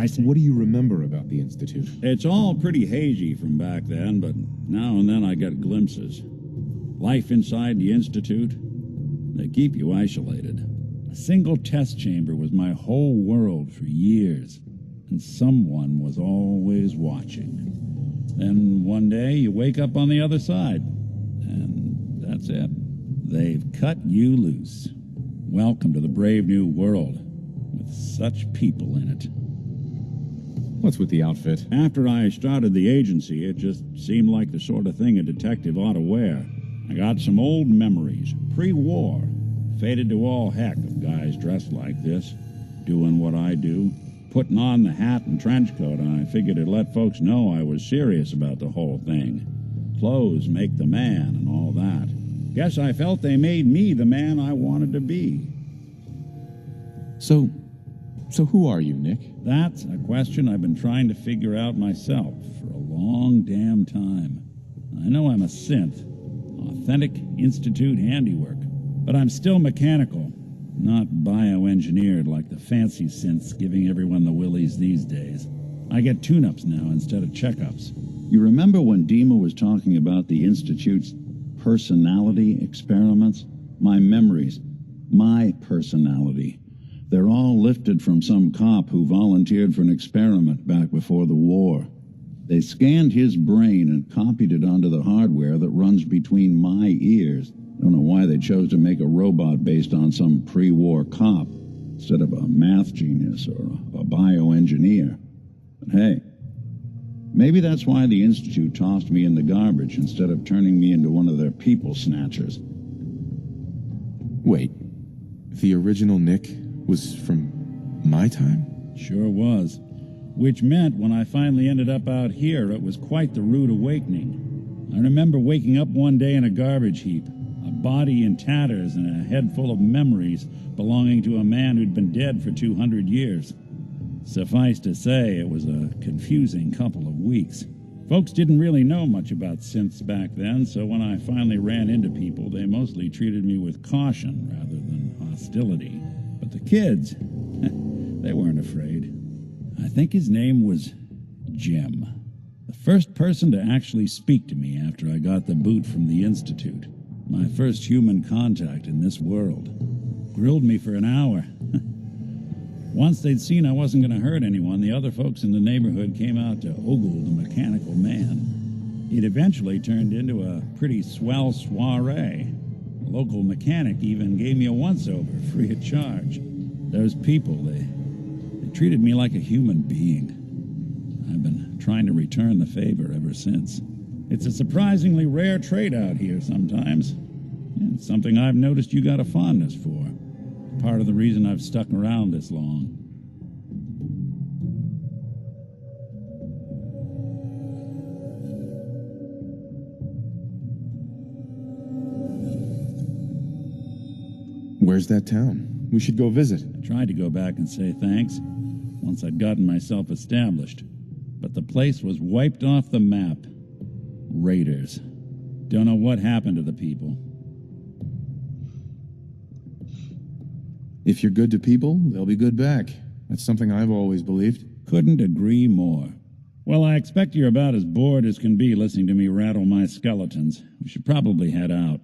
say. What do you remember about the Institute? It's all pretty hazy from back then, but now and then I get glimpses. Life inside the Institute, they keep you isolated. A single test chamber was my whole world for years, and someone was always watching. Then one day you wake up on the other side, and that's it. They've cut you loose. Welcome to the brave new world, with such people in it. What's with the outfit? After I started the agency, it just seemed like the sort of thing a detective ought to wear. I got some old memories, pre-war. Faded to all heck of guys dressed like this, doing what I do, putting on the hat and trench coat, and I figured it'd let folks know I was serious about the whole thing. Clothes make the man and all that. Guess I felt they made me the man I wanted to be. So who are you, Nick? That's a question I've been trying to figure out myself for a long damn time. I know I'm a synth, authentic Institute handiwork, but I'm still mechanical, not bioengineered like the fancy synths giving everyone the willies these days. I get tune-ups now instead of checkups. You remember when Dima was talking about the Institute's personality experiments? My memories, my personality. They're all lifted from some cop who volunteered for an experiment back before the war. They scanned his brain and copied it onto the hardware that runs between my ears. Don't know why they chose to make a robot based on some pre-war cop instead of a math genius or a bioengineer. But hey, maybe that's why the Institute tossed me in the garbage instead of turning me into one of their people snatchers. Wait, the original Nick was from my time? Sure was. Which meant when I finally ended up out here, it was quite the rude awakening. I remember waking up one day in a garbage heap, a body in tatters and a head full of memories belonging to a man who'd been dead for 200 years. Suffice to say, it was a confusing couple of weeks. Folks didn't really know much about synths back then, so when I finally ran into people, they mostly treated me with caution rather than hostility. But the kids, they weren't afraid. I think his name was Jim. The first person to actually speak to me after I got the boot from the Institute. My first human contact in this world. Grilled me for an hour. Once they'd seen I wasn't going to hurt anyone, the other folks in the neighborhood came out to ogle the mechanical man. It eventually turned into a pretty swell soiree. A local mechanic even gave me a once-over, free of charge. Those people, they treated me like a human being. I've been trying to return the favor ever since. It's a surprisingly rare trait out here sometimes. It's something I've noticed you got a fondness for. Part of the reason I've stuck around this long. Where's that town? We should go visit. I tried to go back and say thanks once I'd gotten myself established, but the place was wiped off the map. Raiders. Don't know what happened to the people. If you're good to people, they'll be good back. That's something I've always believed. Couldn't agree more. Well, I expect you're about as bored as can be listening to me rattle my skeletons. We should probably head out.